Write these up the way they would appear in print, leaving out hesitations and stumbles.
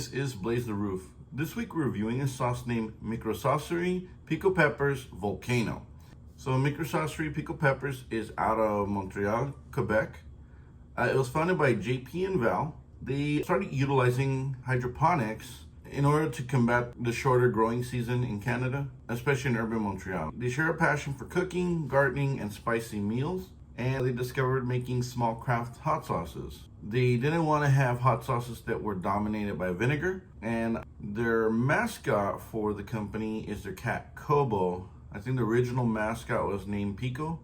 This is Blaze the Roof. This week we're reviewing a sauce named Microsaucerie Piko Peppers Volcano. So Microsaucerie Piko Peppers is out of Montreal, Quebec. It was founded by JP and Val. They started utilizing hydroponics in order to combat the shorter growing season in Canada, especially in urban Montreal. They share a passion for cooking, gardening, and spicy meals, and they discovered making small craft hot sauces. They didn't want to have hot sauces that were dominated by vinegar, and their mascot for the company is their cat Kobo. I think the original mascot was named Piko.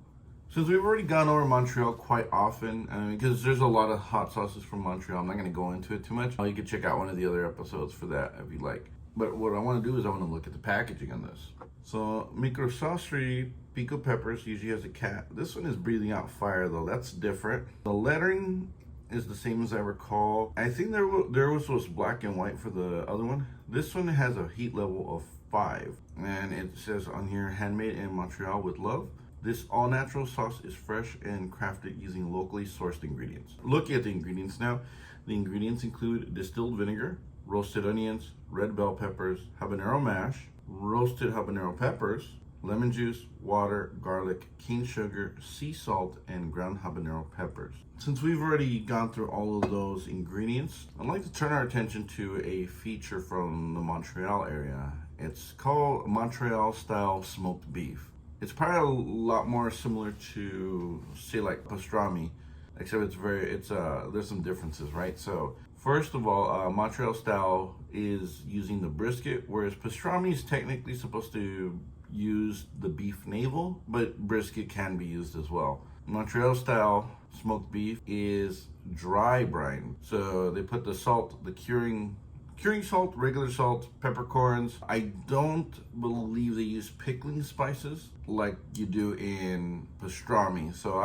Since we've already gone over Montreal quite often, because there's a lot of hot sauces from Montreal, I'm not going to go into it too much. You can check out one of the other episodes for that if you like. But what I want to do is I want to look at the packaging on this. So Microsaucerie Piko Peppers usually has a cat. This one is breathing out fire though. That's different. The lettering is the same as I recall. I think there was black and white for the other one. This one has a heat level of 5. And it says on here, handmade in Montreal with love. This all-natural sauce is fresh and crafted using locally sourced ingredients. Looking at the ingredients now, the ingredients include distilled vinegar, roasted onions, red bell peppers, habanero mash, roasted habanero peppers, lemon juice, water, garlic, cane sugar, sea salt, and ground habanero peppers. Since we've already gone through all of those ingredients, I'd like to turn our attention to a feature from the Montreal area. It's called Montreal-style smoked beef. It's probably a lot more similar to, say, like pastrami, except there's some differences, right? So first of all, Montreal style is using the brisket, whereas pastrami is technically supposed to use the beef navel, but brisket can be used as well. Montreal style smoked beef is dry brine. So they put the salt, the curing salt, regular salt, peppercorns. I don't believe they use pickling spices like you do in pastrami. So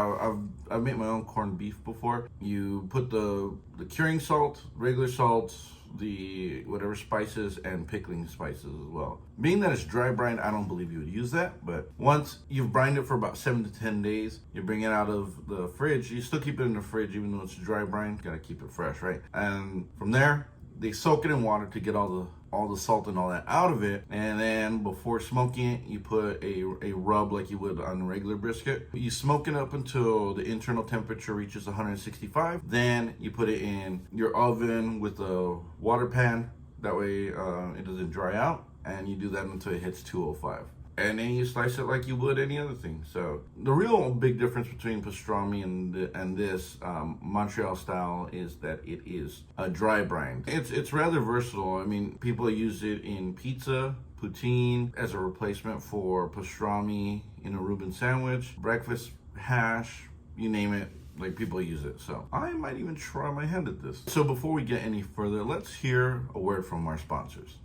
I've made my own corned beef before. You put the curing salt, regular salt, the whatever spices, and pickling spices as well. Being that it's dry brine, I don't believe you would use that, but once you've brined it for about 7 to 10 days, you bring it out of the fridge. You still keep it in the fridge even though it's dry brine. You gotta keep it fresh, right? And from there, they soak it in water to get all the salt and all that out of it. And then before smoking it, you put a rub like you would on a regular brisket. You smoke it up until the internal temperature reaches 165. Then you put it in your oven with a water pan. That way it doesn't dry out. And you do that until it hits 205. And then you slice it like you would any other thing. So the real big difference between pastrami and this Montreal style is that it is a dry brine. It's rather versatile. I mean, people use it in pizza, poutine, as a replacement for pastrami in a Reuben sandwich, breakfast hash, you name it. Like, people use it. So I might even try my hand at this. So before we get any further, let's hear a word from our sponsors.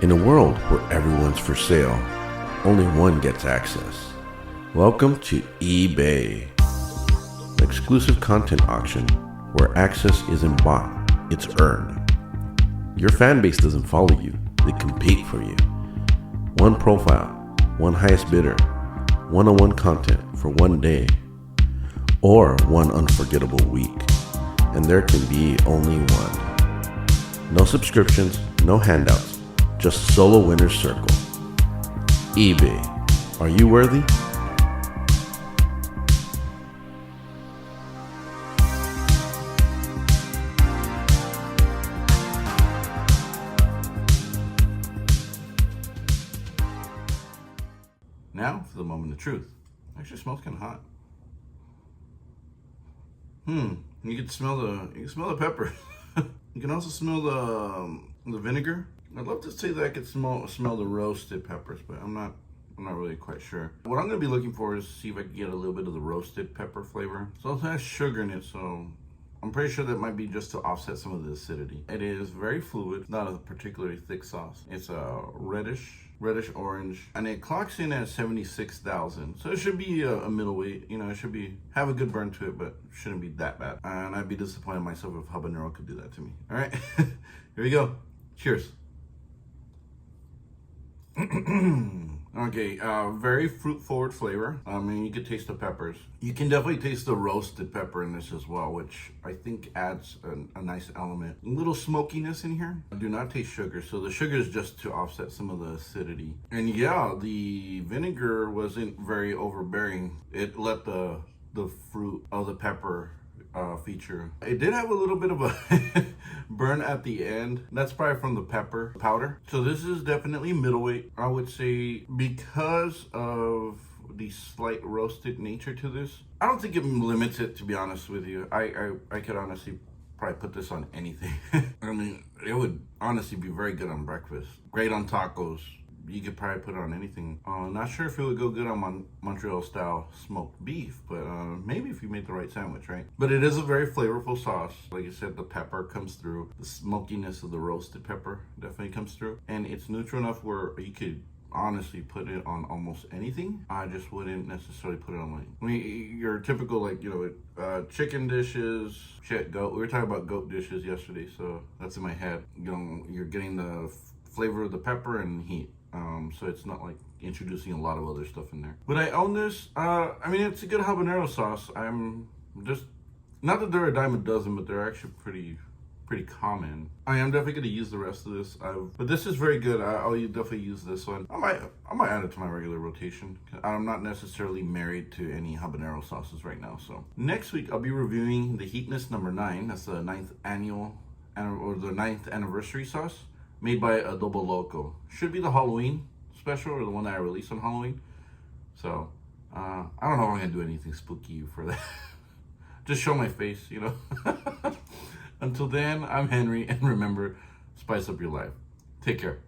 In a world where everyone's for sale, only one gets access. Welcome to eBay, an exclusive content auction where access isn't bought, it's earned. Your fan base doesn't follow you, they compete for you. One profile, one highest bidder, one-on-one content for one day, or one unforgettable week, and there can be only one. No subscriptions, no handouts. Just solo winner's circle. eBay. Are you worthy? Now for the moment of truth. Actually, it smells kind of hot. You can smell the pepper. You can also smell the vinegar. I'd love to say that I could smell the roasted peppers, but I'm not really quite sure. What I'm gonna be looking for is see if I can get a little bit of the roasted pepper flavor. So it has sugar in it, so I'm pretty sure that might be just to offset some of the acidity. It is very fluid, not a particularly thick sauce. It's a reddish orange, and it clocks in at 76,000. So it should be a middleweight. You know, it should have a good burn to it, but shouldn't be that bad. And I'd be disappointed in myself if habanero could do that to me. All right, here we go. Cheers. Okay, very fruit-forward flavor. I mean, you could taste the peppers. You can definitely taste the roasted pepper in this as well, which I think adds a nice element. A little smokiness in here. I do not taste sugar, so the sugar is just to offset some of the acidity. And yeah, the vinegar wasn't very overbearing. It let the fruit of the pepper feature. It did have a little bit of a burn at the end. That's probably from the pepper powder. So this is definitely middleweight. I would say because of the slight roasted nature to this. I don't think it limits it, to be honest with you. I could honestly probably put this on anything. I mean, it would honestly be very good on breakfast. Great on tacos. You could probably put it on anything. Not sure if it would go good on Montreal-style smoked beef, but maybe if you made the right sandwich, right? But it is a very flavorful sauce. Like I said, the pepper comes through. The smokiness of the roasted pepper definitely comes through. And it's neutral enough where you could honestly put it on almost anything. I just wouldn't necessarily put it on like, I mean, your typical like, you know, chicken dishes, goat. We were talking about goat dishes yesterday, so that's in my head. You know, you're getting the flavor of the pepper and heat. So it's not like introducing a lot of other stuff in there. Would I own this? I mean, it's a good habanero sauce. I'm just, not that they're a dime a dozen, but they're actually pretty common. I am definitely going to use the rest of this. But this is very good. I'll definitely use this one. I might add it to my regular rotation. I'm not necessarily married to any habanero sauces right now. So next week I'll be reviewing the Heatness number 9. That's the 9th anniversary sauce made by Adobo Loco. Should be the Halloween special or the one that I released on Halloween. So I don't know if I'm gonna do anything spooky for that. Just show my face, you know. Until then, I'm Henry, and remember, spice up your life. Take care.